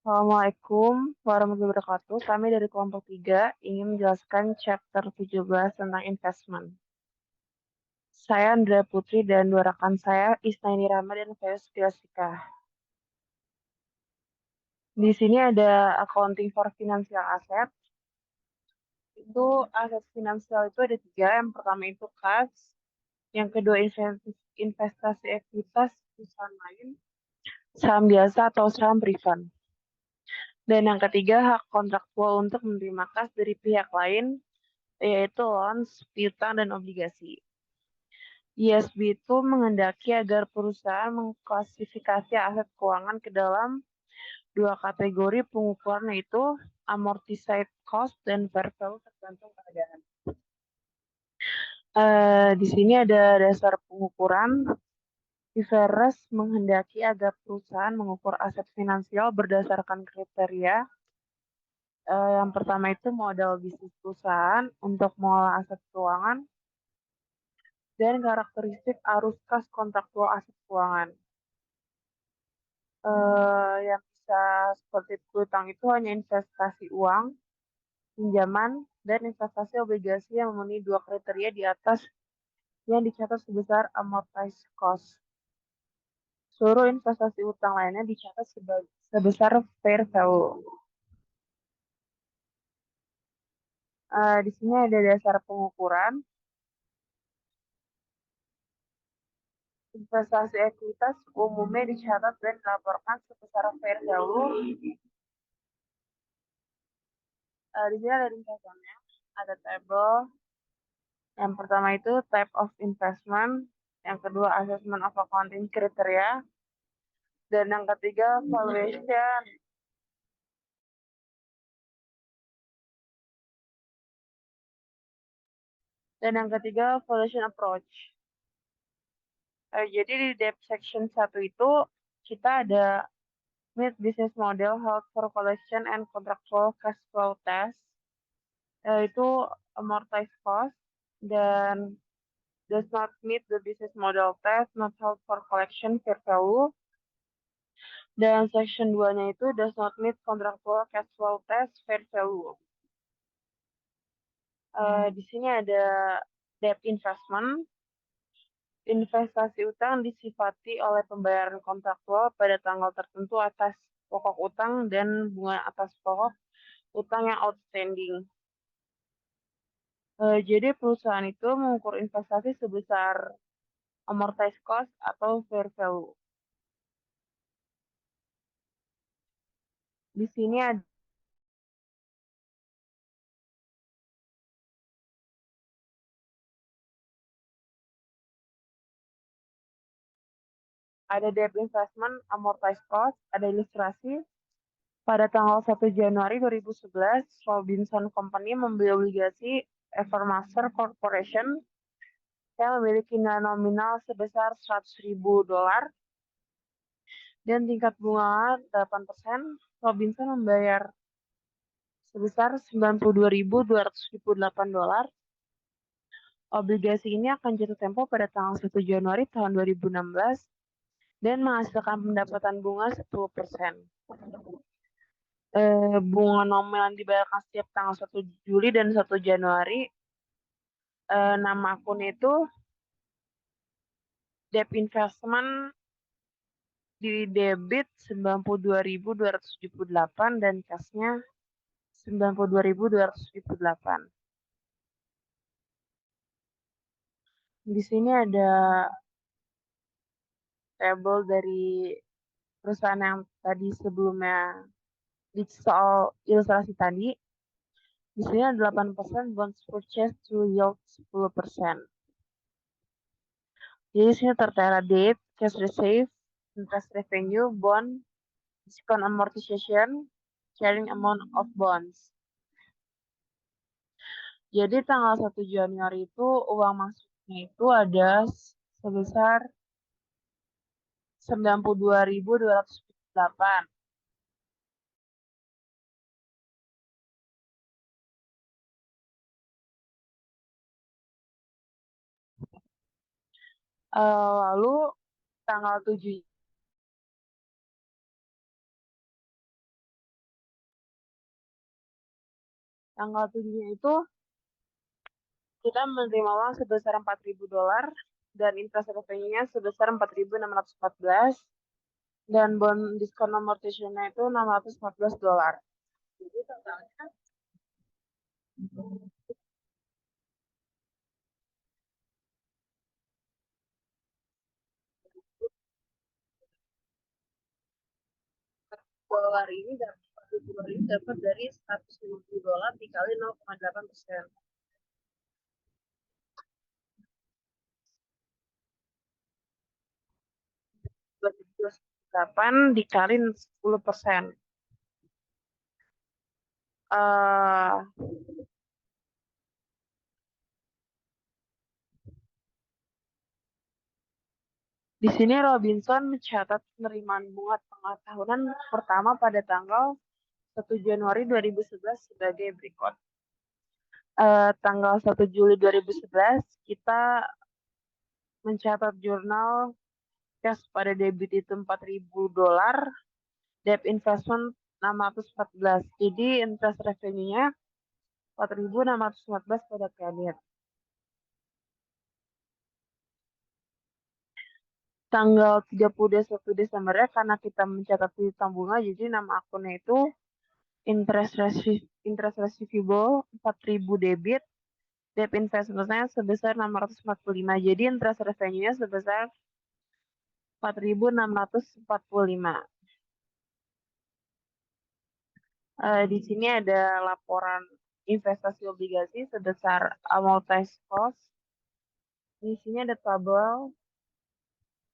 Assalamualaikum warahmatullahi wabarakatuh. Kami dari kelompok 3 ingin menjelaskan chapter 17 tentang investment. Saya Andrea Putri dan dua rekan saya, Isnaini Rama dan Feus Piasika. Di sini ada accounting for financial asset. Itu aset finansial itu ada tiga. Yang pertama itu cash, yang kedua investasi ekuitas perusahaan lain, saham biasa atau saham preferred. Dan yang ketiga hak kontraktual untuk menerima kas dari pihak lain, yaitu loans, piutang, dan obligasi. ISB itu menghendaki agar perusahaan mengklasifikasi aset keuangan ke dalam dua kategori pengukuran, yaitu amortized cost dan fair value tergantung keadaan. Di sini ada dasar pengukuran. IFRS menghendaki agar perusahaan mengukur aset finansial berdasarkan kriteria. Yang pertama itu modal bisnis perusahaan untuk mengolah aset keuangan dan karakteristik arus kas kontraktual aset keuangan. Yang bisa seperti piutang itu hanya investasi uang, pinjaman, dan investasi obligasi yang memenuhi dua kriteria di atas yang dicatat sebesar amortized cost. Seluruh investasi utang lainnya dicatat sebesar fair value. Di sini ada dasar pengukuran. Investasi ekuitas umumnya dicatat dan dilaporkan sebesar fair value. Di sini ada ringkasannya, ada table. Yang pertama itu type of investment, yang kedua assessment of accounting criteria, dan yang ketiga valuation. Dan yang ketiga valuation approach. Jadi di debt section 1 itu kita ada meet business model, held for collection and contractual cash flow test, yaitu amortized cost, dan does not meet the business model test, not held for collection, fair value. Dan section 2-nya itu does not meet contractual cash flow test, fair value. Di sini ada debt investment. Investasi utang disifati oleh pembayaran kontraktual pada tanggal tertentu atas pokok utang dan bunga atas pokok utang yang outstanding. Jadi perusahaan itu mengukur investasi sebesar amortized cost atau fair value. Di sini ada debt investment, amortized cost, ada ilustrasi. Pada tanggal 1 Januari 2011, Robinson Company membeli obligasi Evermaster Corporation yang memiliki nilai nominal sebesar $100.000 dan tingkat bunga 8%. Robinson membayar sebesar $92.278. Obligasi ini akan jatuh tempo pada tanggal 1 Januari tahun 2016 dan menghasilkan pendapatan bunga 10%. Bunga nominal yang dibayarkan setiap tanggal 1 Juli dan 1 Januari. Nama akun itu debt investment di debit 92.278 dan cashnya 92.278. Di sini ada tabel dari perusahaan yang tadi sebelumnya di soal ilustrasi tadi. Di sini ada 8% bonds purchase to yield 10%. Jadi di sini tertera date, cash receive, interest revenue, bond, discount amortization, carrying amount of bonds. Jadi tanggal 1 Januari itu uang masuknya itu ada sebesar 92.278. Lalu tanggal 7 tanggal 7-nya itu kita menerima uang sebesar $4.000 dan interest revenue-nya sebesar 4.614 dan bond diskon amortization-nya itu $614. Jadi totalnya dolar ini dapat $4.000 ini dapat dari $150 dikali 0,8%. $2.8 dikali 10%. Di sini Robinson mencatat penerimaan bunga tengah tahunan pertama pada tanggal 1 Januari 2011 sebagai berikut. Tanggal 1 Juli 2011 kita mencatat jurnal cash pada debit itu $4.000, debt investment 614. Jadi interest revenue-nya 4.614 pada kredit. Tanggal 31 Desembernya karena kita mencatat piutang bunga, jadi nama akunnya itu interest receivable 4.000 debit, debt investment-nya sebesar 645. Jadi interest revenue-nya sebesar 4.645. Di sini ada laporan investasi obligasi sebesar amortized cost. Di sini ada tabel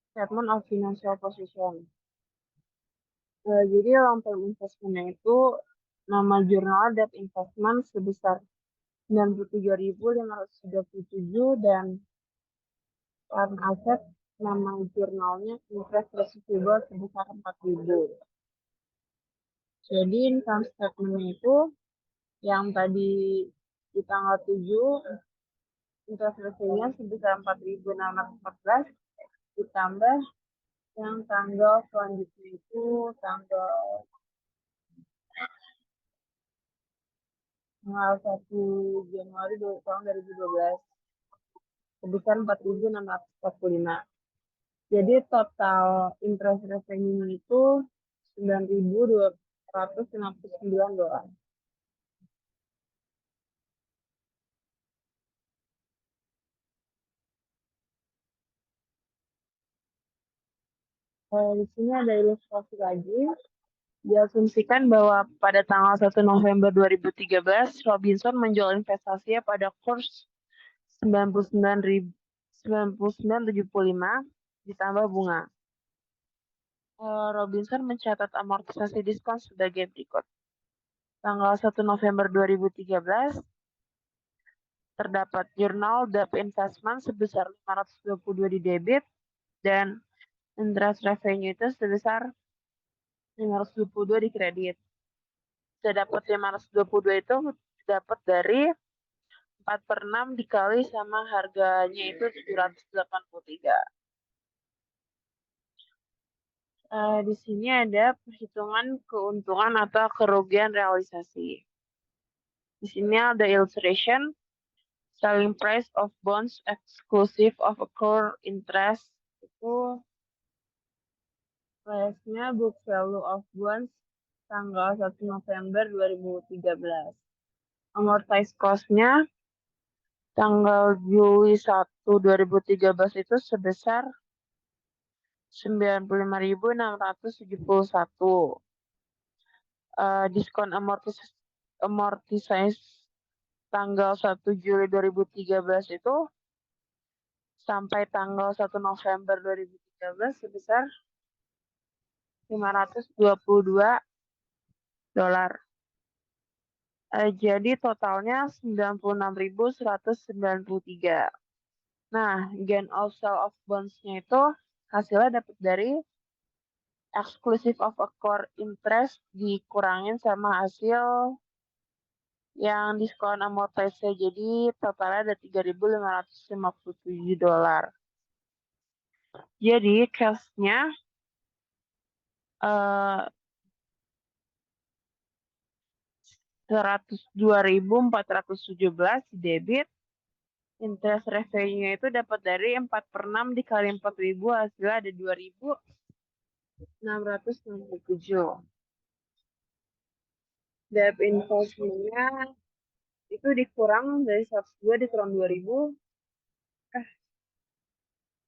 statement of financial position. Jadi long term investment-nya itu nama jurnal debt investment sebesar 93.537 dan current asset nama jurnalnya interest receivable sebesar 4.000. Jadi income statement itu yang tadi di tanggal 7 interest rate-nya sebesar 4.614 ditambah yang tanggal selanjutnya itu tanggal 1 Januari tahun 2012 sebesar 4.645. Jadi total interest revenue itu $9.259. Di sini ada ilustrasi lagi. Diasumsikan bahwa pada tanggal 1 November 2013, Robinson menjual investasinya pada kurs 99.9975 ditambah bunga. Robinson mencatat amortisasi diskon sebagai berikut. Tanggal 1 November 2013 terdapat jurnal debt investment sebesar 522 di debit dan interest revenue itu sebesar 522 di kredit. Terdapat 522 itu dapat dari 4/6 dikali sama harganya itu 783. Di sini ada perhitungan keuntungan atau kerugian realisasi. Di sini ada illustration selling price of bonds exclusive of accrued interest itu price-nya book value of bonds tanggal 1 November 2013. Amortized cost-nya tanggal Juli 1 2013 itu sebesar 95.671. Diskon amortisasi tanggal 1 Juli 2013 itu sampai tanggal 1 November 2013 sebesar $522. Jadi totalnya 96.193. Nah, gain of sale of bonds-nya itu hasilnya dapat dari exclusive of accrued interest dikurangin sama hasil yang diskon amortisasi. Jadi totalnya ada $3.557. Jadi cash-nya 102.417 di debit. Interest revenue itu dapat dari 4/6 dikali 4.000, hasilnya ada 2.667. Debt investment-nya itu dikurang dari 102 dikurang 2.000.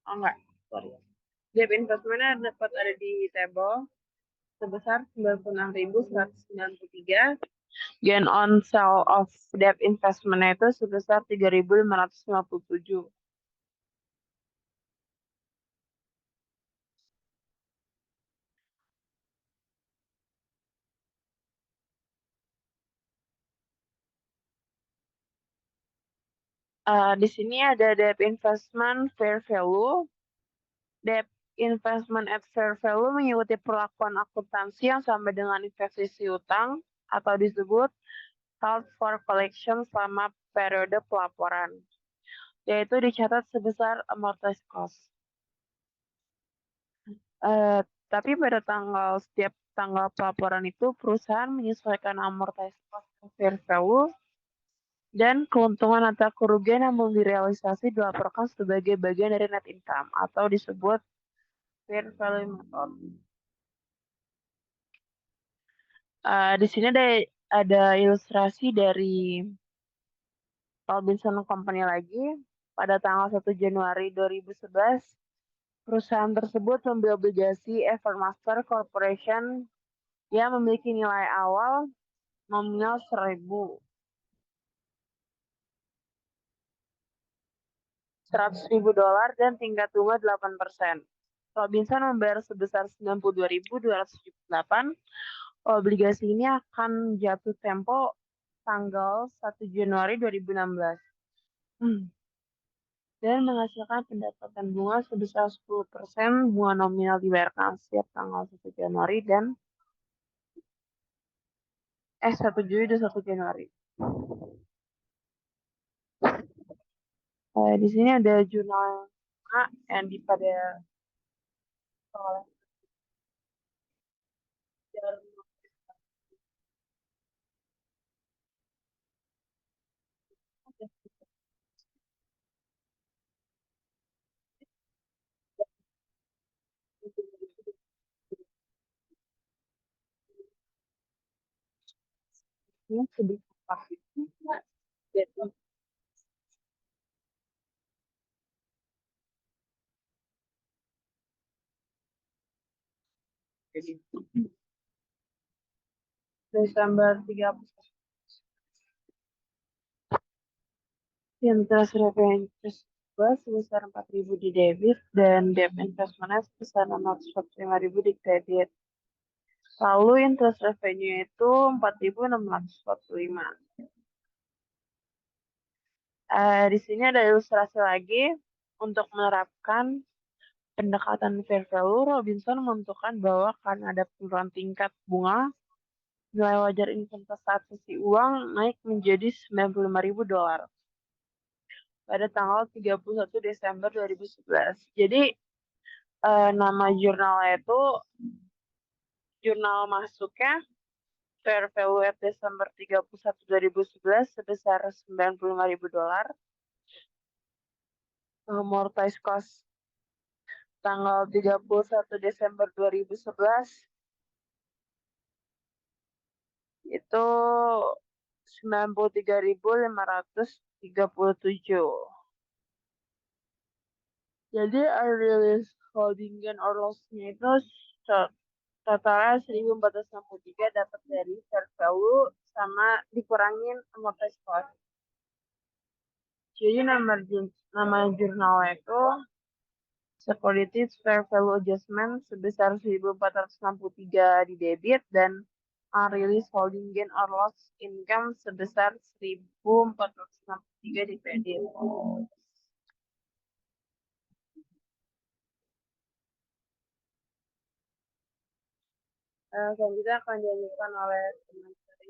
Oh enggak, sorry. Debt investment-nya dapat ada di table sebesar 96.193. Gain on sale of debt investment itu sebesar 3.557. Di sini ada debt investment fair value. Debt investment at fair value mengikuti perlakuan akuntansi yang sama dengan investasi utang atau disebut held for collection selama periode pelaporan, yaitu dicatat sebesar amortized cost. Tapi pada setiap tanggal pelaporan itu perusahaan menyesuaikan amortized cost ke fair value dan keuntungan atau kerugian yang belum direalisasi dilaporkan sebagai bagian dari net income atau disebut fair value method. Di sini ada ilustrasi dari Robinson Company lagi. Pada tanggal 1 Januari 2011, perusahaan tersebut membeli obligasi Evermaster Corporation yang memiliki nilai awal nominal $100.000 dan tingkat bunga 8%. Robinson membayar sebesar 92.278. Obligasi ini akan jatuh tempo tanggal 1 Januari 2016. Dan menghasilkan pendapatan bunga sebesar 10% bunga nominal dibayarkan setiap tanggal 1 Januari dan 1 Juli dan 1 Januari. Di sini ada jurnal yang pada oleh ini sedikit pahit. Jadi Desember 30 interest revenue sebesar 4.000 di debit dan debt investment sebesar 645.000 di kredit. Lalu interest revenue itu 4.645. Di sini ada ilustrasi lagi untuk menerapkan pendekatan fair value. Robinson menentukan bahwa karena ada penurunan tingkat bunga, nilai wajar investasi uang naik menjadi $95.000 pada tanggal 31 Desember 2011. Jadi nama jurnalnya itu jurnal masuknya fair value at Desember 31 2011 sebesar $95.000. Amortized cost tanggal 31 Desember 2011 itu 93.537. Jadi unrealized holding gain or loss-nya itu totalnya 1.463 dapat dari fair value sama dikurangin amortized cost. Jadi nama jurnalnya itu Securities Fair Value Adjustment sebesar 1.463 di debit dan unrealized holding gain or loss income sebesar 1.463 di kredit. Selanjutnya akan dilanjutkan oleh teman saya.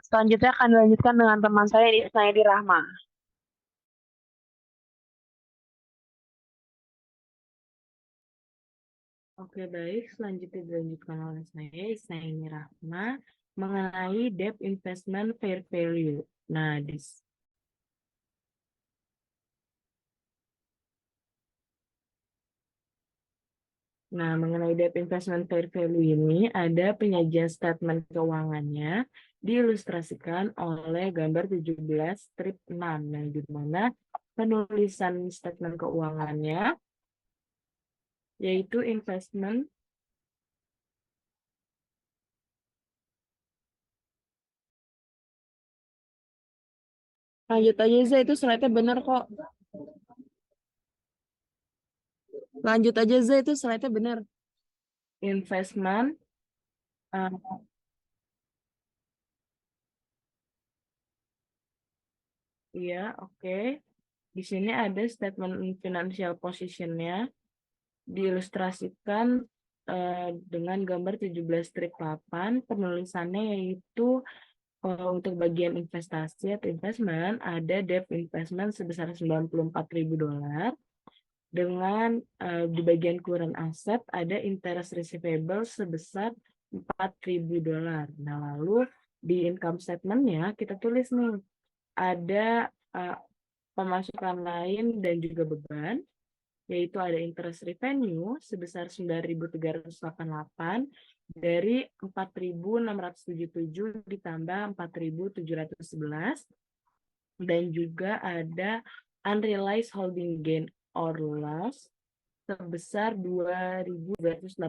Selanjutnya akan dilanjutkan dengan teman saya Isnaidi Rahma. Oke, baik. Selanjutnya dilanjutkan oleh saya, Isnaini Rahma, mengenai debt investment fair value. Nah, mengenai debt investment fair value ini, ada penyajian statement keuangannya diilustrasikan oleh gambar 17 strip 6, yang di mana penulisan statement keuangannya yaitu investment. Lanjut aja, Zai, itu slide-nya bener kok. Lanjut aja, Zai, itu slide-nya bener. Investment, uh, iya, oke. Di sini ada statement financial position-nya, diilustrasikan dengan gambar 17 strip 8. Penulisannya yaitu untuk bagian investasi atau investment, ada debt investment sebesar $94.000. Dengan di bagian current asset ada interest receivable sebesar $4.000. Nah, lalu di income statement-nya kita tulis nih, ada pemasukan lain dan juga beban, yaitu ada interest revenue sebesar 9.388 dari 4.677 ditambah 4.711, dan juga ada unrealized holding gain or loss sebesar 2.288.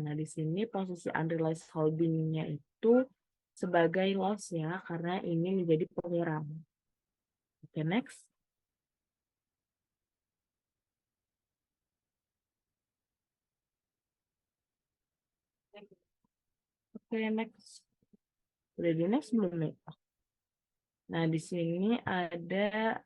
Nah, di sini posisi unrealized holding-nya itu sebagai loss ya, karena ini menjadi pengurang. Oke, next. Oke, next. Udah di next belum nih? Nah, di sini ada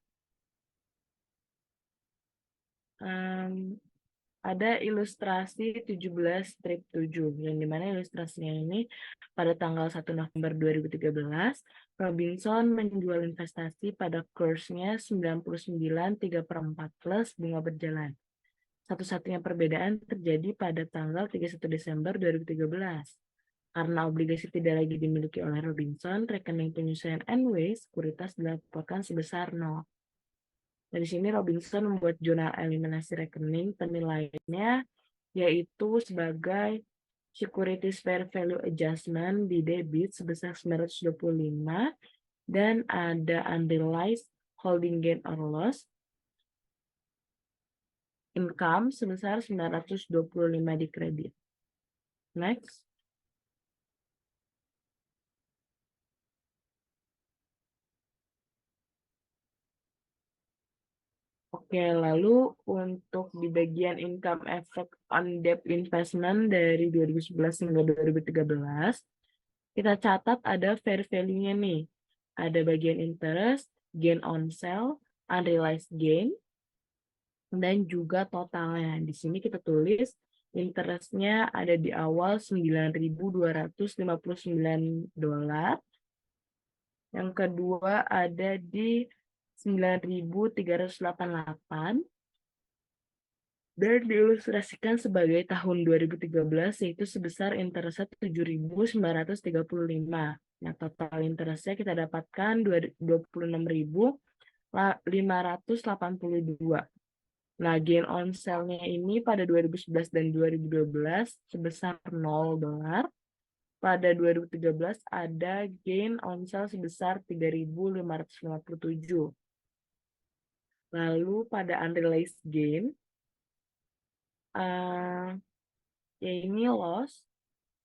ilustrasi 17 strip 7, yang dimana ilustrasinya ini pada tanggal 1 November 2013, Robinson menjual investasi pada kursnya 99,3/4 plus bunga berjalan. Satu-satunya perbedaan terjadi pada tanggal 31 Desember 2013. Karena obligasi tidak lagi dimiliki oleh Robinson, rekening penyusuan NW sekuritas dilaporkan sebesar 0. Dari sini Robinson membuat jurnal eliminasi rekening penilaiannya yaitu sebagai securities fair value adjustment di debit sebesar 925, dan ada unrealized holding gain or loss income sebesar 925 di kredit. Next. Oke, lalu untuk di bagian income effect on debt investment dari 2011 hingga 2013, kita catat ada fair value-nya nih. Ada bagian interest, gain on sale, unrealized gain, dan juga totalnya. Di sini kita tulis interestnya ada di awal $9.259. Yang kedua ada di 9.388 dan diilustrasikan sebagai tahun 2013, yaitu sebesar interestnya 7.935. Nah, total interestnya kita dapatkan 26.582. Nah, gain on sale-nya ini pada 2011 dan 2012 sebesar $0. Pada 2013 ada gain on sale sebesar 3.557. Lalu pada unrealized gain, ya ini loss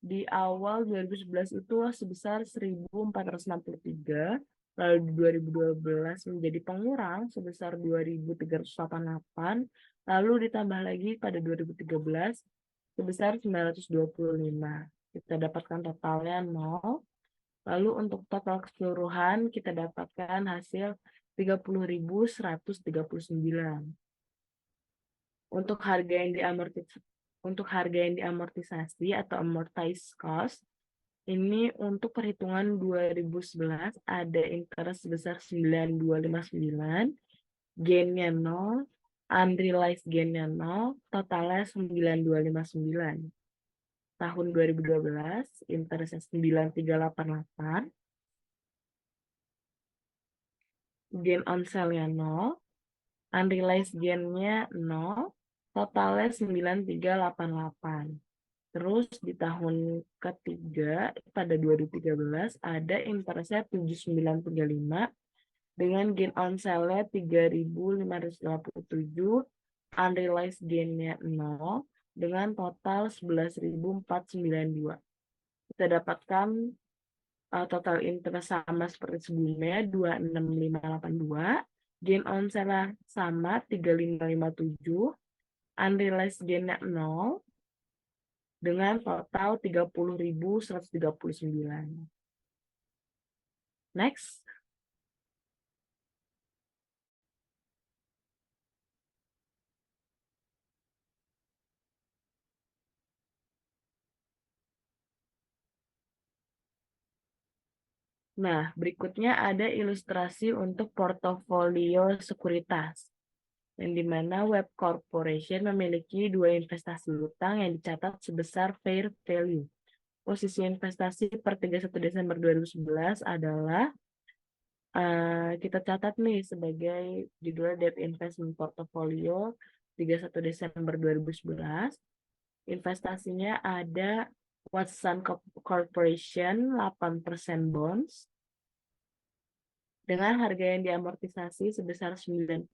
di awal 2011 itu sebesar 1.463, lalu di 2012 menjadi pengurang sebesar 2.388, lalu ditambah lagi pada 2013 sebesar 925. Kita dapatkan totalnya 0. Lalu untuk total keseluruhan kita dapatkan hasil 30.139. Untuk harga yang diamortisasi atau amortized cost, ini untuk perhitungan 2011 ada interest sebesar 9.259, gainnya 0, unrealized gain-nya 0, totalnya 9259. Tahun 2012, interestnya 9388, gain on sale-nya 0, unrealized gain-nya 0, totalnya 9388. Terus di tahun ketiga pada 2013 ada interestnya 7935 dengan gain on sale-nya 3.587, unrealized gain-nya 0 dengan total 11.492. Kita dapatkan total interest sama seperti sebelumnya 26582, gain on sale sama 3557, unrealized gain-nya 0 dengan total 30.139. Next. Nah, berikutnya ada ilustrasi untuk portofolio sekuritas, yang dimana Web Corporation memiliki dua investasi utang yang dicatat sebesar fair value. Posisi investasi per 31 Desember 2011 adalah kita catat nih sebagai judul Debt Investment Portfolio 31 Desember 2011. Investasinya ada Watson Corporation 8% bonds dengan harga yang diamortisasi sebesar 93.537,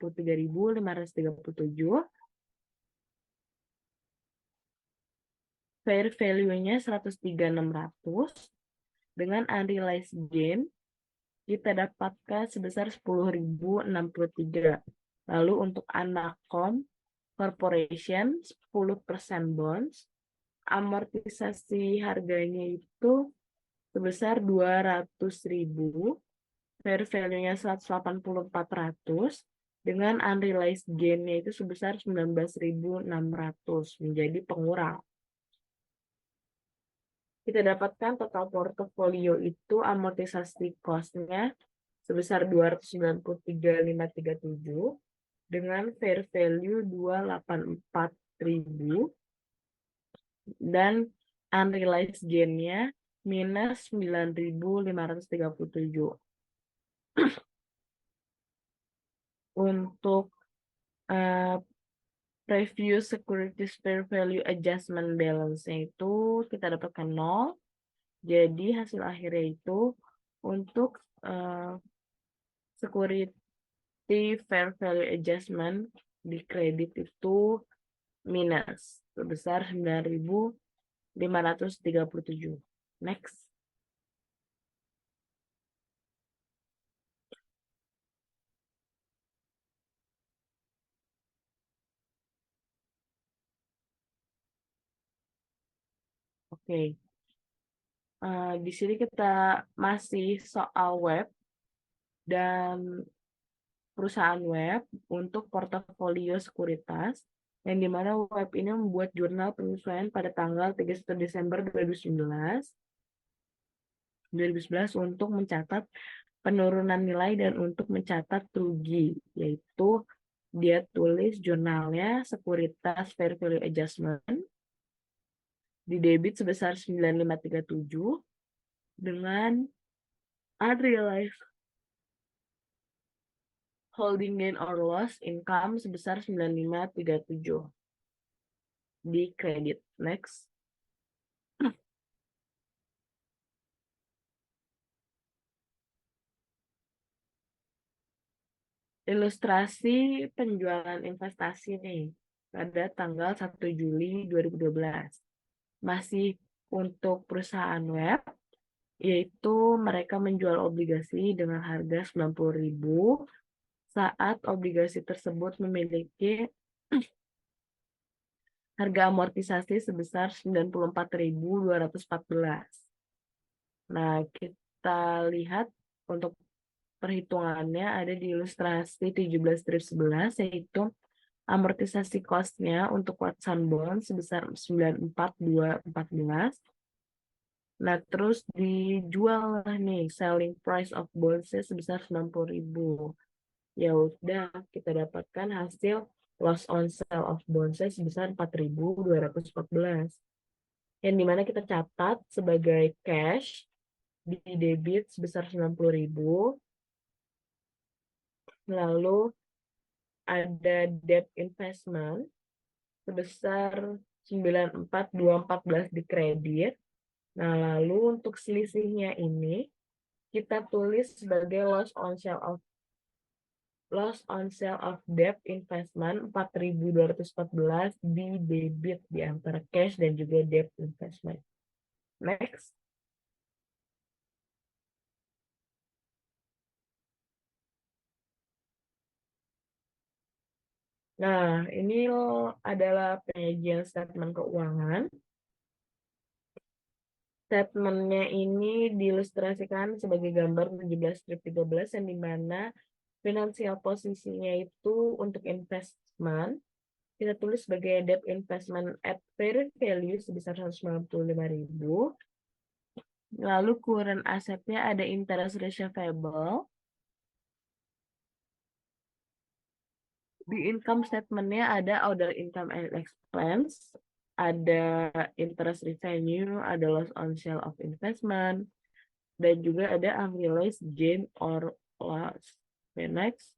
fair value-nya 103.600, dengan unrealized gain kita dapatkan sebesar 10.063. Lalu untuk Anacom Corporation 10% bonds, amortisasi harganya itu sebesar 200.000, fair value-nya 184.400, dengan unrealized gain-nya itu sebesar 19.600, menjadi pengurang. Kita dapatkan total portofolio itu amortisasi cost-nya sebesar 293.537 dengan fair value 284.000 dan unrealized gain-nya minus 9.537. Untuk preview securities fair value adjustment balance-nya itu kita dapatkan 0. Jadi hasil akhirnya itu untuk security fair value adjustment di kredit itu minus sebesar 9.537. Next. Oke. Di sini kita masih soal web dan perusahaan web untuk portofolio sekuritas, yang dimana web ini membuat jurnal penyesuaian pada tanggal 31 Desember 2011 untuk mencatat penurunan nilai dan untuk mencatat rugi, yaitu dia tulis jurnalnya sekuritas fair value adjustment di debit sebesar 9.537 dengan unrealized holding gain or loss income sebesar 9.537 di kredit. Next. Ilustrasi penjualan investasi nih pada tanggal 1 Juli 2012. Masih untuk perusahaan web, yaitu mereka menjual obligasi dengan harga 90.000 saat obligasi tersebut memiliki harga amortisasi sebesar 94.214. Nah, kita lihat untuk perhitungannya ada di ilustrasi 17-11, yaitu amortisasi cost-nya untuk Watson Bond sebesar 94.214. Nah, terus dijual lah nih selling price of bonds-nya sebesar 90.000. Ya udah, kita dapatkan hasil loss on sale of bonds sebesar 4.214. Yang dimana kita catat sebagai cash di debit sebesar 90.000. Lalu ada debt investment sebesar 94.214 di kredit. Nah, lalu untuk selisihnya ini kita tulis sebagai loss on sale of debt investment 4.214 di debit di antara cash dan juga debt investment. Next. Nah, ini adalah penyajian statement keuangan. Statementnya ini diilustrasikan sebagai gambar 17/13 yang dimana finansial posisinya itu untuk investment kita tulis sebagai debt investment at fair value sebesar 195.000. Lalu current asetnya ada interest receivable. Di income statementnya ada other income and expense, ada interest revenue, ada loss on sale of investment, dan juga ada unrealized gain or loss. Okay, next.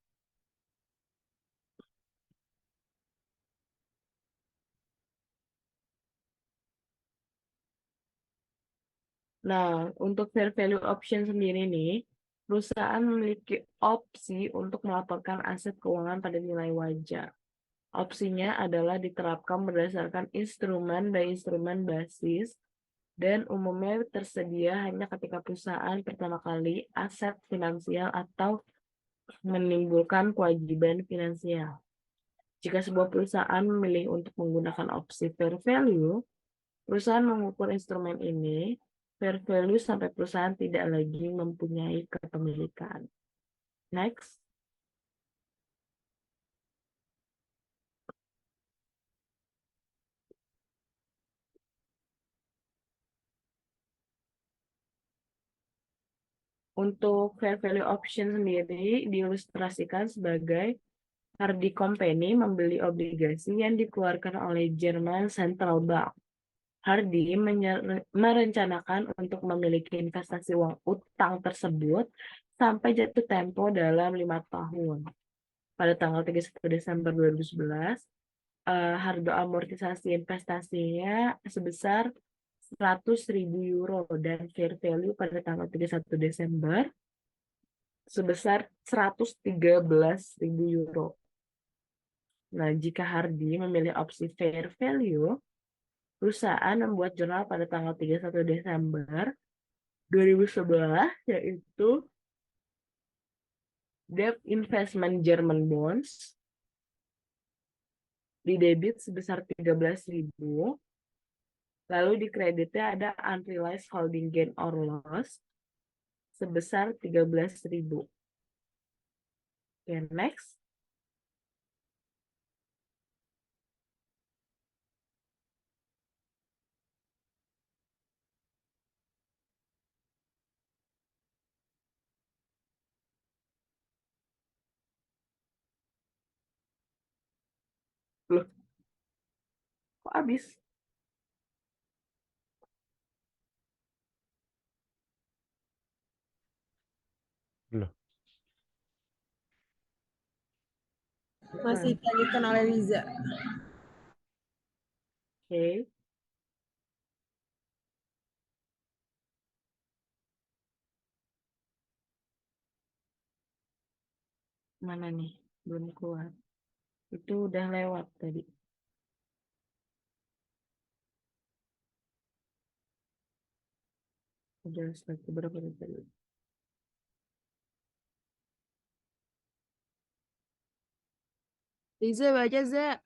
Nah, untuk fair value option sendiri nih, perusahaan memiliki opsi untuk melaporkan aset keuangan pada nilai wajar. Opsinya adalah diterapkan berdasarkan instrumen dan instrumen basis, dan umumnya tersedia hanya ketika perusahaan pertama kali aset finansial atau menimbulkan kewajiban finansial. Jika sebuah perusahaan memilih untuk menggunakan opsi fair value, perusahaan mengukur instrumen ini fair value sampai perusahaan tidak lagi mempunyai kepemilikan. Next. Untuk fair value option sendiri diilustrasikan sebagai Hardy Company membeli obligasi yang dikeluarkan oleh German Central Bank. Hardy merencanakan untuk memiliki investasi uang utang tersebut sampai jatuh tempo dalam 5 tahun. Pada tanggal 31 Desember 2011, harga amortisasi investasinya sebesar 100.000 euro dan fair value pada tanggal 31 Desember sebesar 113.000 euro. Nah, jika Hardy memilih opsi fair value, perusahaan membuat jurnal pada tanggal 31 Desember 2011, yaitu Debt Investment German Bonds, di debit sebesar 13.000, lalu di kreditnya ada unrealized holding gain or loss sebesar 13.000. Oke, next. Loh, kok habis? Loh. Masih dilanjutkan oleh Liza. Oke. Mana nih? Belum keluar. Itu udah lewat tadi. Udah slide berapa tadi? Liza baca, Za.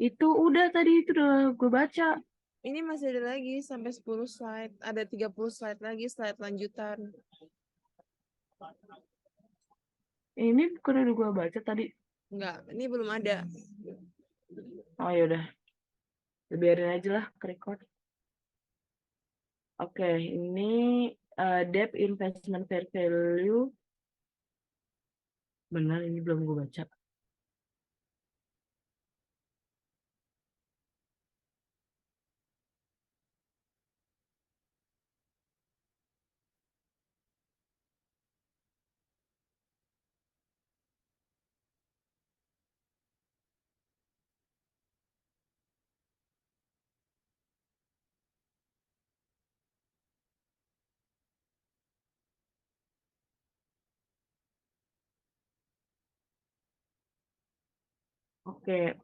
Itu udah tadi, itu udah gue baca. Ini masih ada lagi sampai 10 slide. Ada 30 slide lagi, slide lanjutan. Ini bukan udah gue baca tadi. Enggak, ini belum ada. Oh yaudah. Biarin aja lah ke record. Oke, ini debt investment fair value. Benar, ini belum gue baca. Oke,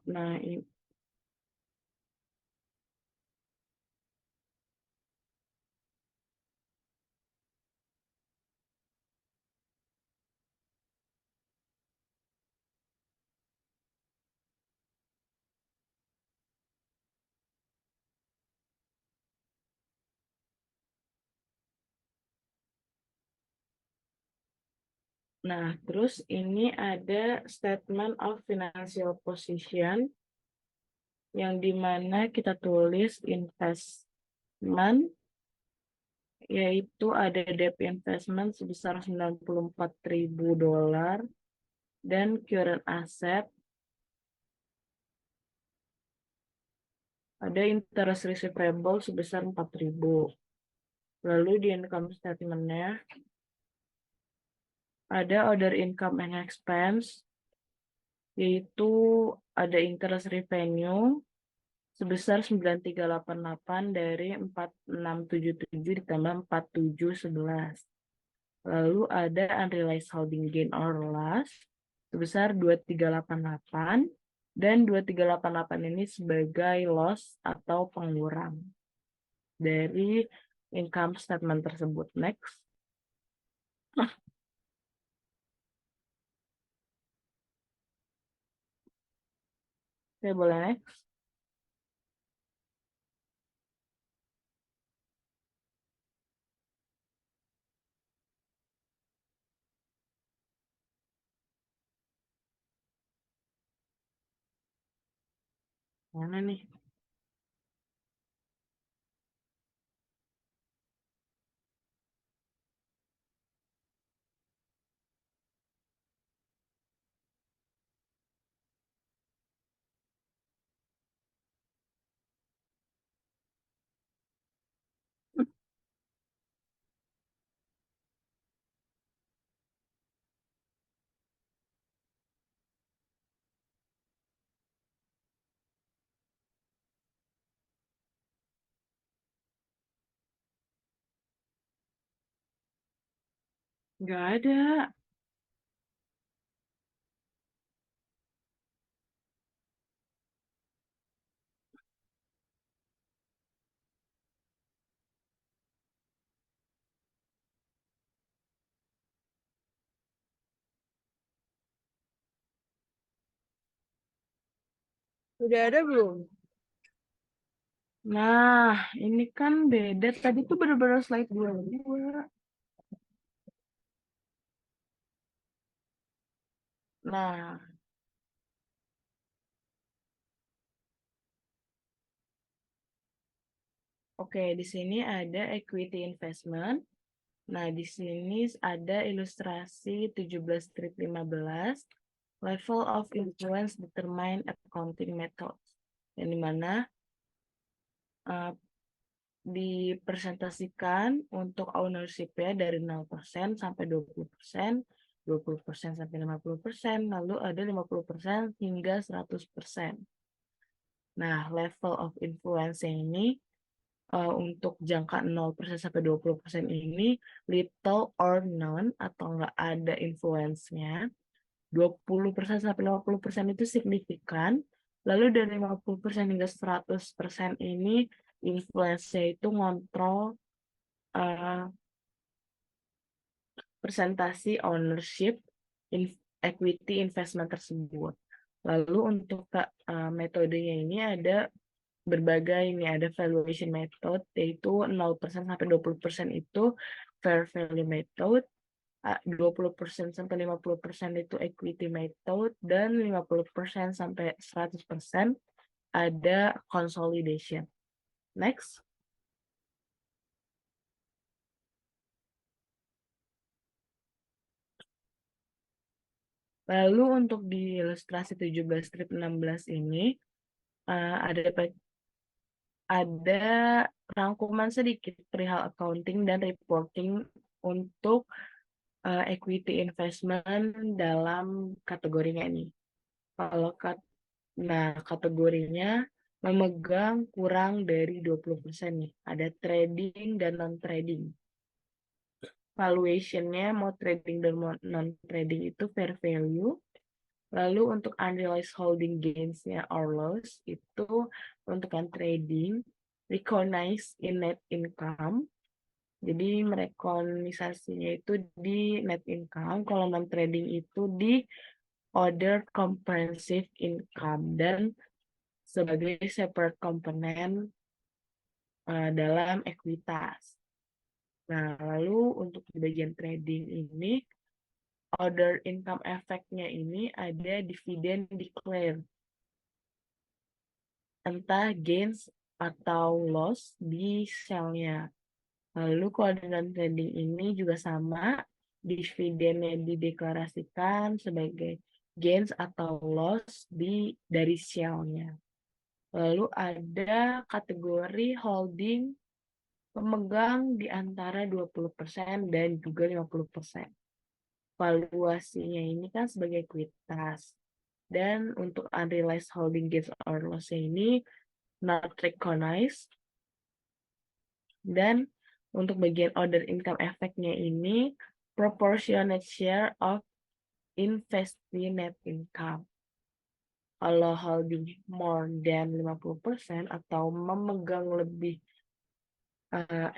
nah terus ini ada statement of financial position yang dimana kita tulis investment, yaitu ada debt investment sebesar $94.000 dan current asset ada interest receivable sebesar 4.000. Lalu di income statement-nya ada other income and expense, yaitu ada interest revenue sebesar 9388 dari 4677 ditambah 4711. Lalu ada unrealized holding gain or loss sebesar 2388 dan 2388 ini sebagai loss atau pengurang dari income statement tersebut. Next. Oke, boleh next. Mana nih? Nggak ada. Udah ada belum? Nah, ini kan beda. Tadi tuh bener-bener slide 2. Nah, oke, di sini ada equity investment. Nah, di sini ada ilustrasi 17-15, level of influence determine accounting methods. Yang dimana dipresentasikan untuk ownership-nya dari 0% sampai 20%, 20% sampai 50%, lalu ada 50% hingga 100%. Nah, level of influence ini untuk jangka 0% sampai 20% ini little or none atau nggak ada influence-nya. 20% sampai 50% itu signifikan. Lalu dari 50% hingga 100% ini influence-nya itu ngontrol presentasi ownership equity investment tersebut. Lalu untuk metodenya ini ada berbagai, ini ada valuation method, yaitu 0% sampai 20% itu fair value method, 20% sampai 50% itu equity method, dan 50% sampai 100% ada consolidation. Next. Lalu untuk di ilustrasi 17-16 ini ada rangkuman sedikit perihal accounting dan reporting untuk equity investment dalam kategorinya ini. Kalau kategorinya memegang kurang dari 20% nih. Ada trading dan non-trading. Valuation-nya mau trading dan non-trading itu fair value. Lalu untuk unrealized holding gains-nya or loss itu untuk yang trading recognize in net income. Jadi merekonisasinya itu di net income, kalau non trading itu di other comprehensive income dan sebagai separate component dalam ekuitas. Nah, lalu untuk di bagian trading ini other income effect-nya ini ada dividen declare, entah gains atau loss di sell-nya. Lalu kalau dengan trading ini juga sama, dividennya dideklarasikan sebagai gains atau loss dari shell-nya. Lalu ada kategori holding pemegang di antara 20% dan juga 50%. Valuasinya ini kan sebagai ekuitas. Dan untuk unrealized holding gains or loss ini not recognized. Dan untuk bagian other income effect-nya ini proportionate share of investee net income. Kalau holding more than 50% atau memegang lebih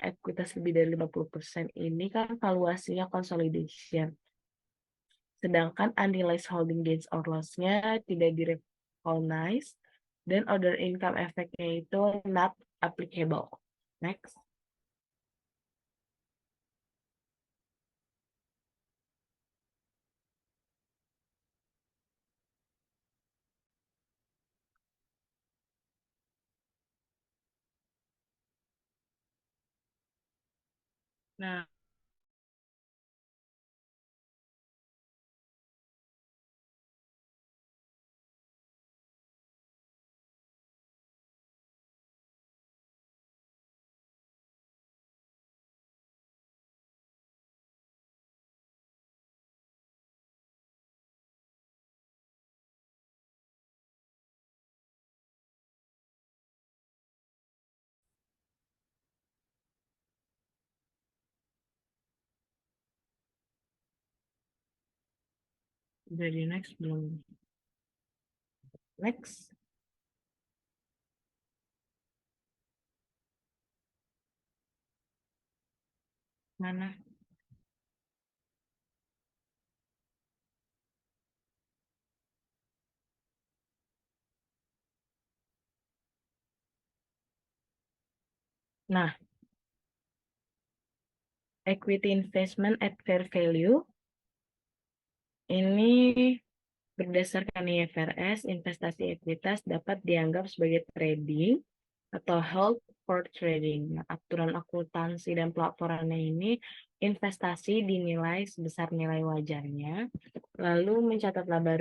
ekuitas lebih dari 50% ini kan valuasinya consolidation. Sedangkan unrealized holding gains or loss-nya tidak di-recognize dan other income effect-nya itu not applicable. Next. Nah, jadi next belum. Next. Mana? Nah, equity investment at fair value ini berdasarkan IFRS, investasi ekuitas dapat dianggap sebagai trading atau held for trading. Nah, aturan akuntansi dan pelaporannya ini investasi dinilai sebesar nilai wajarnya, lalu mencatat laba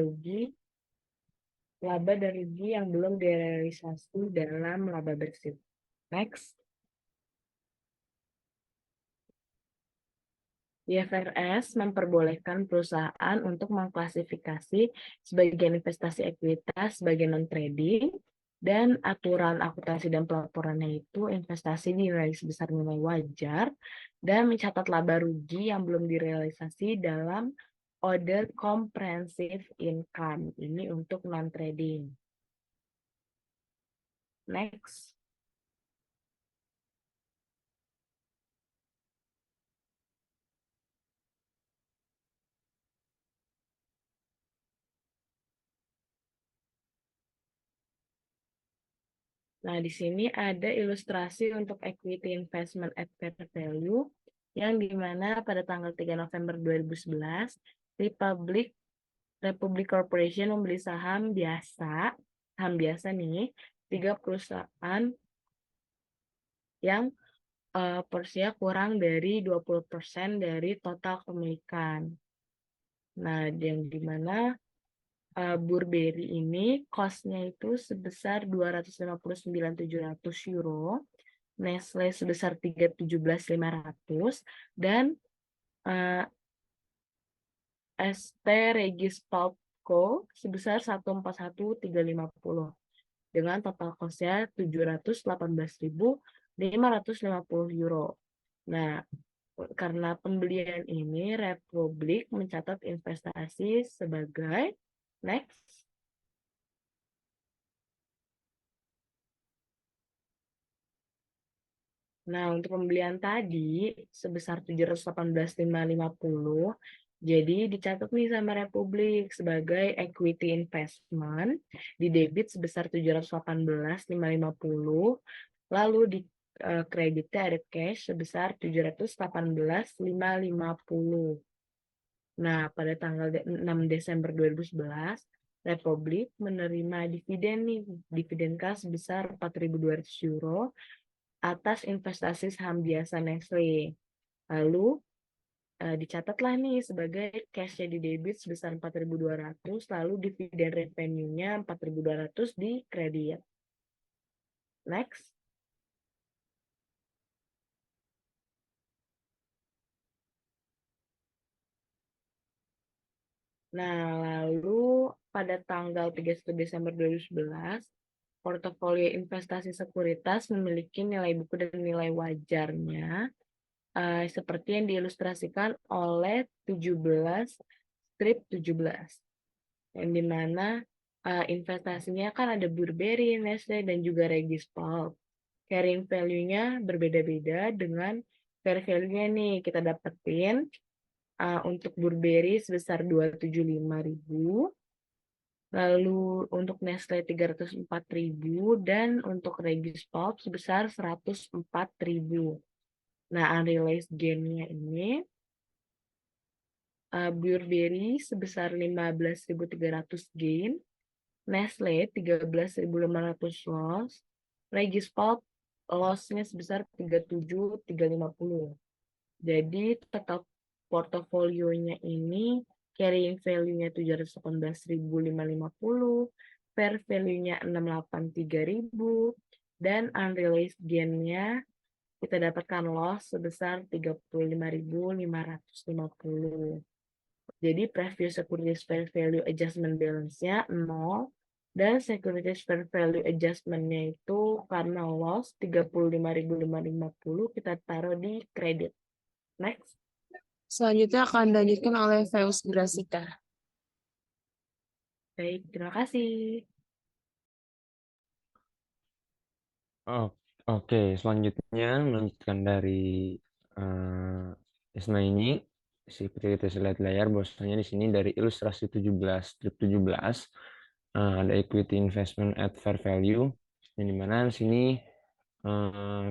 dan rugi yang belum direalisasi dalam laba bersih. Next. IFRS memperbolehkan perusahaan untuk mengklasifikasi sebagian investasi ekuitas sebagai non-trading, dan aturan akuntansi dan pelaporannya itu investasi dinilai sebesar nilai wajar dan mencatat laba rugi yang belum direalisasi dalam other comprehensive income. Ini untuk non-trading. Next. Nah, di sini ada ilustrasi untuk equity investment at fair value, yang dimana pada tanggal 3 November 2011, Republic Corporation membeli saham biasa nih, 3 perusahaan yang porsinya kurang dari 20% dari total kepemilikan. Nah, yang dimana Burberry ini cost-nya itu sebesar 259.700 euro, Nestle sebesar 317.500, dan ST Regis Pulp Co sebesar 141.350 dengan total cost-nya 718.550 euro. Nah, karena pembelian ini Republik mencatat investasi sebagai Next. Nah, untuk pembelian tadi sebesar 718.550, jadi dicatat nih sama Republik sebagai equity investment, di debit sebesar 718.550, lalu di kreditnya ada cash sebesar 718.550. Nah, pada tanggal 6 Desember 2011, Republik menerima dividen nih, dividen kas sebesar 4.200 euro atas investasi saham biasa Nestle. Lalu dicatatlah nih sebagai cash-nya di debit sebesar 4.200, lalu dividen revenue-nya 4.200 di kredit. Next. Nah, lalu pada tanggal 31 Desember 2011, portofolio investasi sekuritas memiliki nilai buku dan nilai wajarnya seperti yang diilustrasikan oleh 17/17, yang dimana investasinya kan ada Burberry, Nestle, dan juga Regis Pulp. Carrying value-nya berbeda-beda dengan fair value-nya nih kita dapetin untuk Burberry sebesar 275.000, lalu untuk Nestle 304.000, dan untuk Regis Pulp sebesar 104.000. Nah, unrealized gain-nya ini Burberry sebesar 15.300 gain, Nestle 13.500 loss, Regis Pulp loss-nya sebesar 37.350. Jadi total portofolionya ini carrying value-nya 718.550, fair value-nya 683.000, dan unrealized gain-nya kita dapatkan loss sebesar 35.550. Jadi previous securities fair value adjustment balance-nya 0, dan securities fair value adjustment-nya itu karena loss 35.550 kita taruh di kredit. Next. Selanjutnya akan dilanjutkan oleh Feus Grasika. Baik, terima kasih. Oke, selanjutnya melanjutkan dari Isma ini, seperti kita lihat layar, bahwasanya di sini dari ilustrasi 17, strip 17, ada equity investment at fair value, yang dimana di sini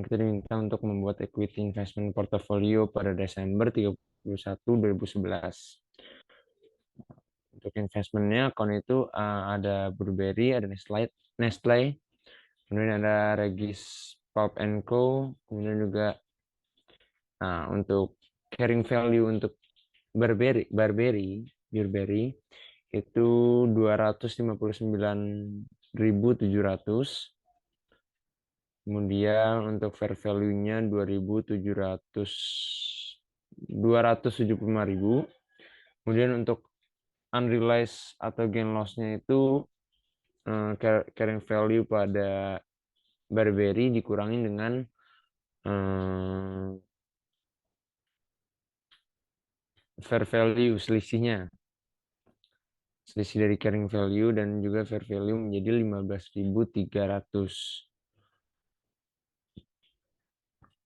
kita diminta untuk membuat equity investment portfolio pada Desember 31, 2011. Untuk investmentnya, akun itu ada Burberry, ada Nestle, kemudian ada Regis Pulp Co, kemudian juga untuk carrying value untuk Burberry itu 259.700. Kemudian untuk fair value-nya 275.000. Kemudian untuk unrealized atau gain loss-nya itu carrying value pada Burberry dikurangi dengan fair value, selisih dari carrying value dan juga fair value menjadi 15.300.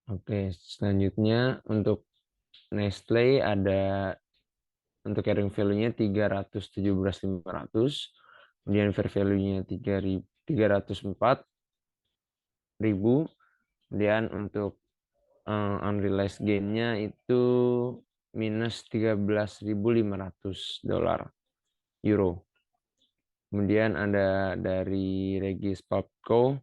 Oke, selanjutnya untuk Nestle ada untuk carrying value-nya 317.500, kemudian fair value-nya 304.000, kemudian untuk unrealized gain-nya itu minus 13.500 dolar euro. Kemudian ada dari Regis Pulp Co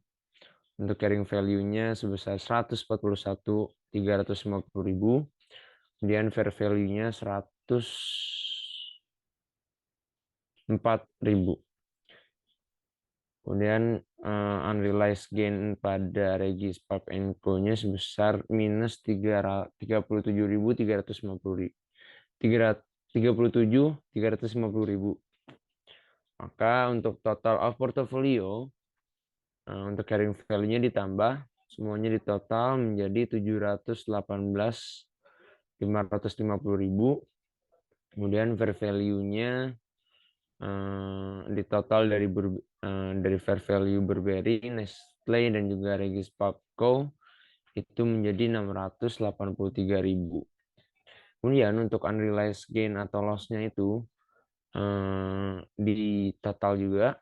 untuk carrying value-nya sebesar 141.350.000. Kemudian fair value-nya 104.000. Kemudian unrealized gain pada Regis Pulp Co-nya sebesar minus 37.350.000. Maka untuk total of portfolio untuk carrying value-nya ditambah semuanya di total menjadi 718.550.000. Kemudian fair value-nya di total dari fair value Burberry, Nestle, dan juga Regis Pubco itu menjadi 683.000. Kemudian untuk unrealized gain atau loss-nya itu di total juga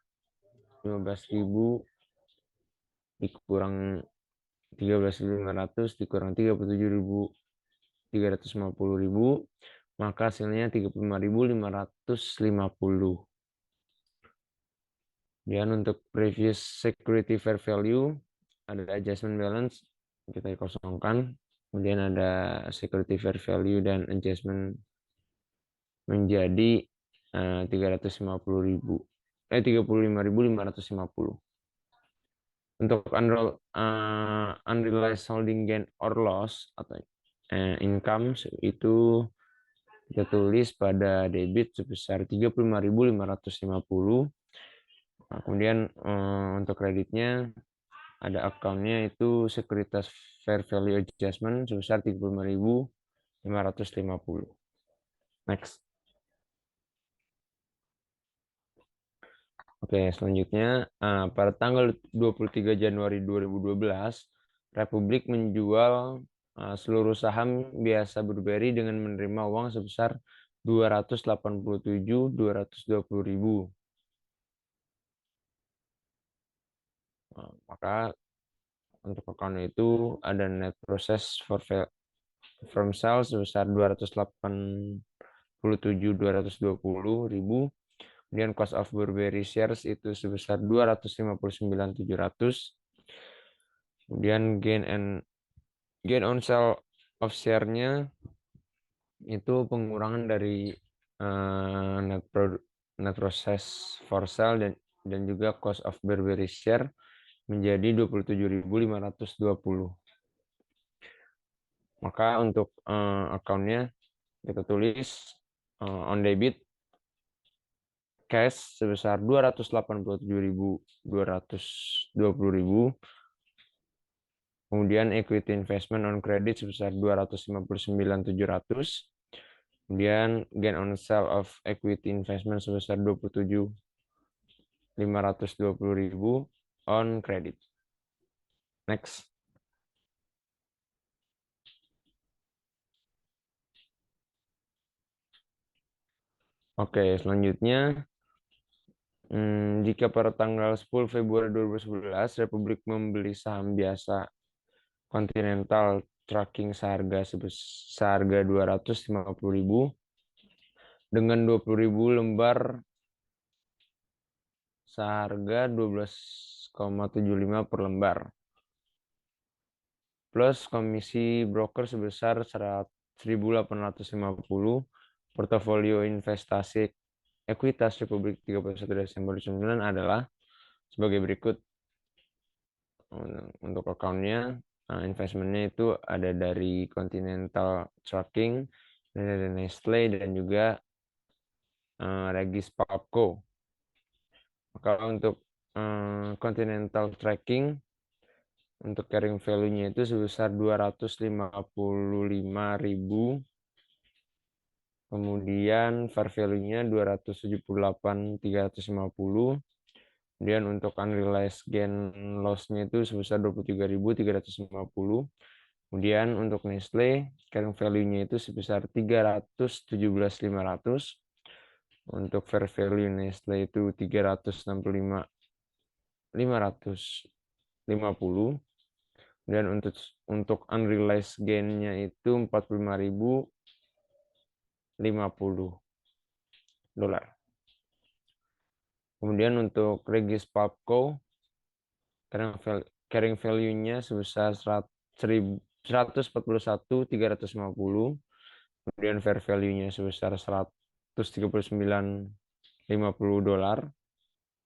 15.000 dikurang 13.500 dikurang 37.350.000, maka hasilnya 35.550. Dan untuk previous security fair value ada adjustment balance, kita kosongkan. Kemudian ada security fair value dan adjustment menjadi 35.550. Untuk unrealized holding gain or loss atau income itu kita tulis pada debit sebesar 35.550. Nah, kemudian untuk kreditnya ada akunnya itu sekuritas fair value adjustment sebesar 35.550. Next. Oke, selanjutnya pada tanggal 23 Januari 2012 Republik menjual seluruh saham biasa Burberry dengan menerima uang sebesar 287.220.000. Maka untuk account itu ada net process from sales sebesar 287.220.000. Kemudian cost of Burberry shares itu sebesar 259.700. Kemudian gain on sale of share-nya itu pengurangan dari net process for sale dan juga cost of Burberry share menjadi 27.520. Maka untuk akunnya kita tulis on debit cash sebesar 287.220.000. Kemudian equity investment on credit sebesar 259.700. Kemudian gain on sale of equity investment sebesar 27.520.000 on credit. Next. Oke, selanjutnya jika pada tanggal 10 Februari 2011 Republik membeli saham biasa Continental Trucking seharga 250.000 dengan 20.000 lembar seharga 12,75 per lembar plus komisi broker sebesar 1.850. Portofolio investasi ekuitas Republik 31 Desember 2009 adalah sebagai berikut. Untuk akunnya investmentnya itu ada dari Continental Trucking, dari Nestle, dan juga Regis Pubco. Maka untuk Continental Trucking untuk carrying value-nya itu sebesar 255.000. Kemudian fair value-nya 278.350. Kemudian untuk unrealized gain loss-nya itu sebesar 23.350. Kemudian untuk Nestle, carrying value-nya itu sebesar 317.500. Untuk fair value Nestle itu 365.550. Dan untuk unrealized gain-nya itu 45.050 dolar. Kemudian untuk Regis Pubco, carrying value-nya sebesar 141.350. Kemudian fair value-nya sebesar 139.50 dolar,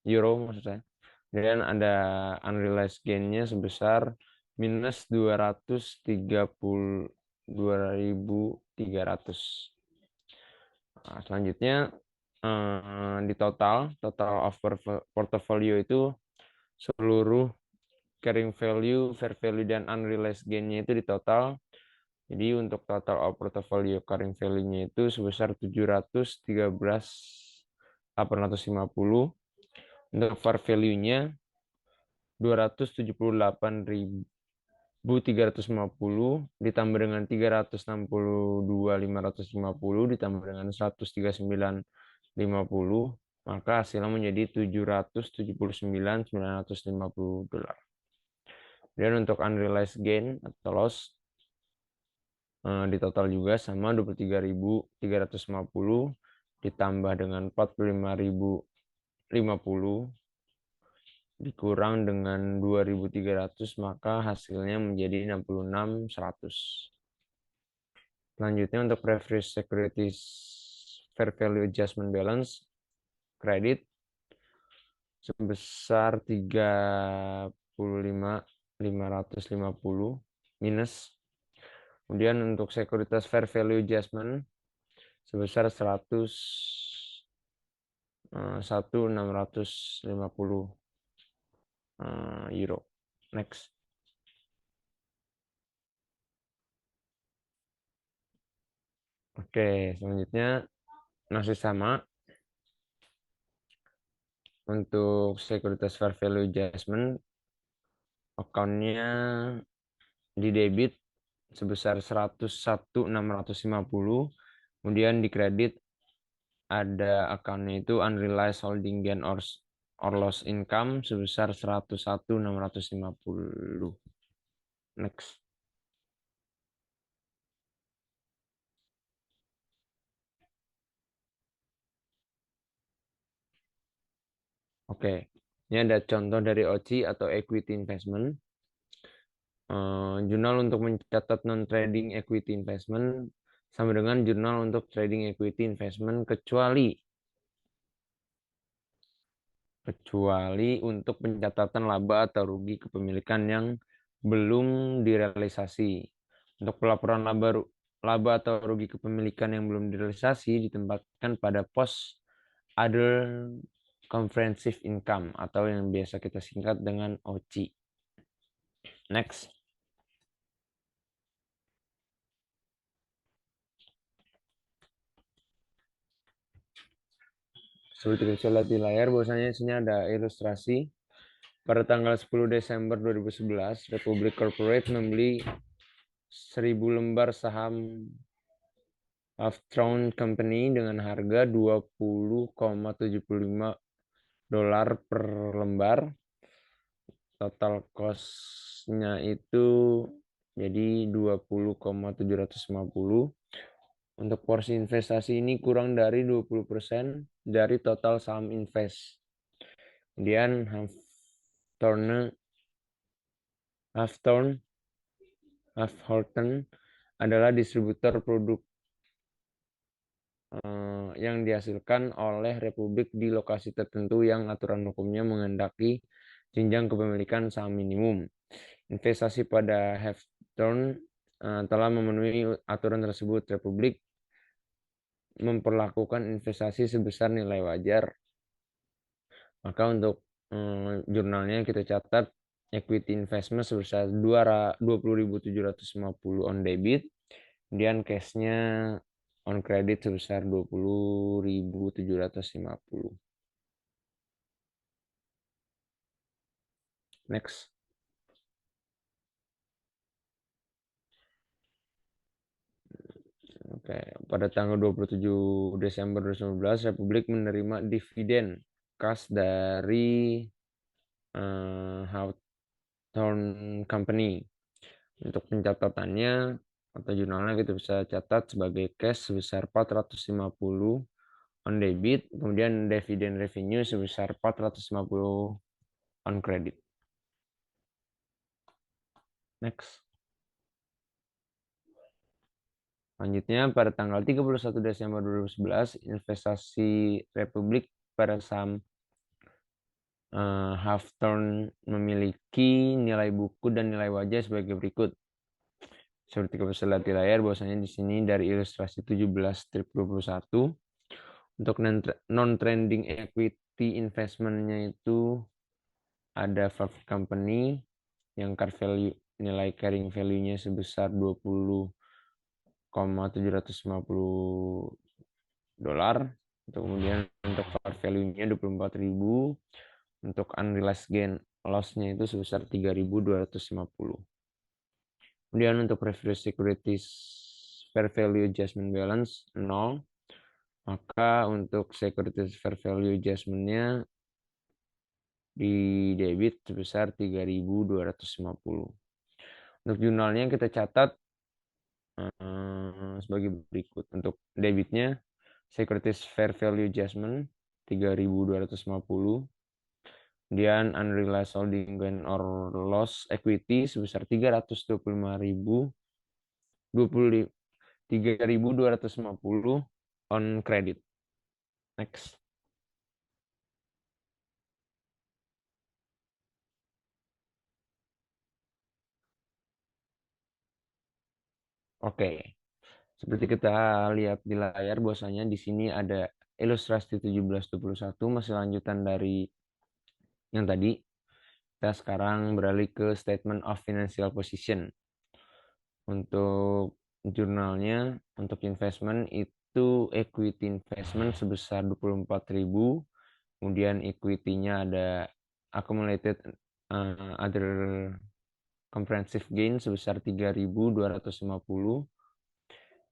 euro maksud saya. Kemudian ada unrealized gain-nya sebesar minus 232.300. Nah, selanjutnya di total of portfolio itu seluruh carrying value, fair value, dan unrealized gain-nya itu di total. Jadi untuk total of portfolio carrying value-nya itu sebesar 713 850. Untuk fair value-nya 278.350 ditambah dengan 362.550 ditambah dengan 139.50, maka hasilnya menjadi 779.950 dolar. Dan untuk unrealized gain atau loss di total juga sama 23.350 ditambah dengan 45.050 dikurang dengan 2.300, maka hasilnya menjadi 66.100. Selanjutnya untuk preferred securities fair value adjustment balance kredit sebesar 35.550 minus. Kemudian untuk sekuritas fair value adjustment sebesar 1.650 euro. Next. Oke, selanjutnya masih sama. Untuk sekuritas fair value adjustment, account-nya di debit sebesar 101.650, kemudian di kredit ada account-nya itu unrealized holding gain or loss income sebesar 101.650. Next. Oke, ini ada contoh dari OCI atau equity investment. Jurnal untuk mencatat non-trading equity investment sama dengan jurnal untuk trading equity investment kecuali untuk pencatatan laba atau rugi kepemilikan yang belum direalisasi. Untuk pelaporan laba atau rugi kepemilikan yang belum direalisasi ditempatkan pada pos other comprehensive income atau yang biasa kita singkat dengan OCI. Next. Seperti bisa lihat di layar, bahwasanya di sini ada ilustrasi. Pada tanggal 10 Desember 2011, Republic Corporate membeli 1.000 lembar saham Halftone Company dengan harga 20,75 dolar per lembar. Total cost-nya itu jadi 20,750. Untuk porsi investasi ini kurang dari 20% dari total saham invest. Kemudian Halfthorne adalah distributor produk yang dihasilkan oleh Republik di lokasi tertentu yang aturan hukumnya menghendaki jenjang kepemilikan saham minimum. Investasi pada Halfthorne telah memenuhi aturan tersebut. Republik memperlakukan investasi sebesar nilai wajar. Maka untuk jurnalnya kita catat equity investment sebesar 20.750 on debit, kemudian cash-nya on credit sebesar 20.750. Next. Oke, pada tanggal 27 Desember 2019, Republik menerima dividen kas dari Hawthorne Company. Untuk pencatatannya atau jurnalnya kita bisa catat sebagai cash sebesar 450 on debit, kemudian dividen revenue sebesar 450 on credit. Next. Selanjutnya pada tanggal 31 Desember 2011, investasi Republik pada saham Halftone memiliki nilai buku dan nilai wajah sebagai berikut. Seperti kita bisa lihat di layar, bahwasanya di sini dari ilustrasi 17/21 untuk non-trending equity investment-nya itu ada Valve Company yang nilai carrying value-nya sebesar 20,750 dolar. Kemudian untuk fair value-nya 24.000. Untuk unrealized gain loss-nya itu sebesar 3.250. Kemudian untuk preferred securities fair value adjustment balance 0. Maka untuk securities fair value adjustment-nya di debit sebesar 3.250. Untuk jurnalnya kita catat sebagai berikut. Untuk debitnya securities fair value adjustment 3.250. Kemudian unrealized holding gain or loss equity sebesar 3.250 on credit. Next. Oke. Seperti kita lihat di layar, bahwasanya di sini ada ilustrasi 1721, masih lanjutan dari yang tadi. Kita sekarang beralih ke statement of financial position. Untuk jurnalnya, untuk investment itu equity investment sebesar 24.000. Kemudian equity-nya ada accumulated other comprehensive gain sebesar 3.250.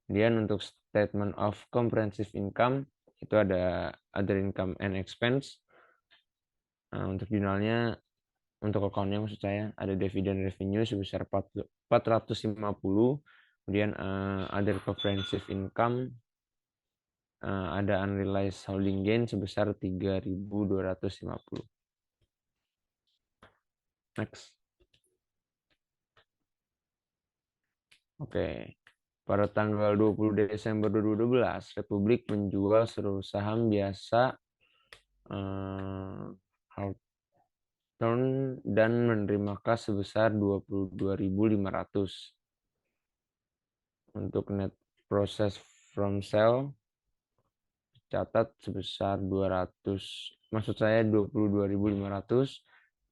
Kemudian untuk statement of comprehensive income itu ada other income and expense. Untuk jurnalnya, untuk account-nya maksud saya, ada dividend revenue sebesar 450. Kemudian other comprehensive income ada unrealized holding gain sebesar 3.250. Next. Oke. Pada tanggal 20 Desember 2012, Republik menjual seluruh saham biasa Hawthorne dan menerima kas sebesar 22.500. Untuk net process from sale catat sebesar 22.500.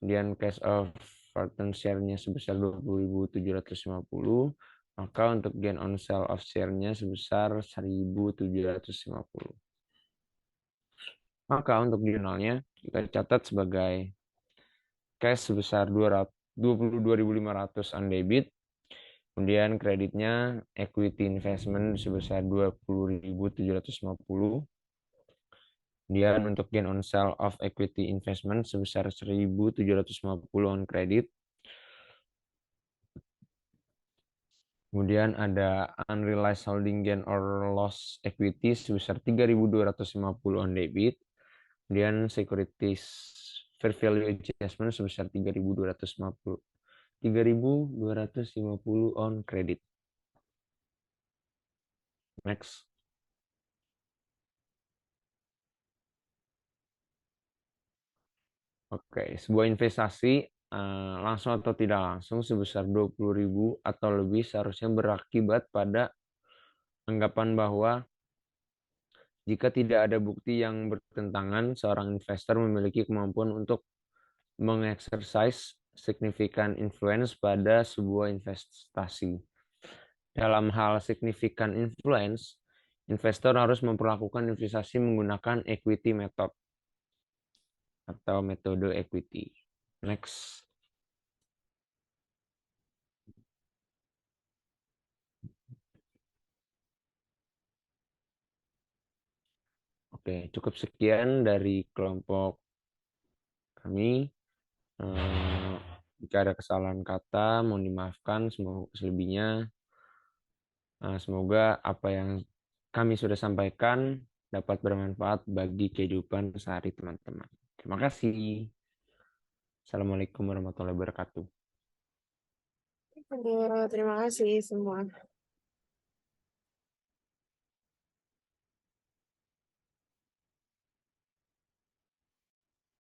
Kemudian cash of Hawthorne share-nya sebesar 20.750. Maka untuk gain on sale of share-nya sebesar 1.750. Maka untuk jurnalnya kita catat sebagai cash sebesar 22.500 on debit. Kemudian kreditnya equity investment sebesar 20.750. Kemudian untuk gain on sale of equity investment sebesar 1.750 on credit. Kemudian ada unrealized holding gain or loss equity sebesar 3.250 on debit. Kemudian securities fair value adjustment sebesar 3.250 on credit. Next. Oke, sebuah investasi langsung atau tidak langsung sebesar 20.000 atau lebih seharusnya berakibat pada anggapan bahwa jika tidak ada bukti yang bertentangan, seorang investor memiliki kemampuan untuk mengeksersis signifikan influence pada sebuah investasi. Dalam hal signifikan influence, investor harus memperlakukan investasi menggunakan equity method atau metode equity. Next. Oke, cukup sekian dari kelompok kami. Jika ada kesalahan kata, mohon dimaafkan. Semoga selebihnya, semoga apa yang kami sudah sampaikan dapat bermanfaat bagi kehidupan sehari teman-teman. Terima kasih. Assalamualaikum warahmatullahi wabarakatuh. Aduh, terima kasih semua.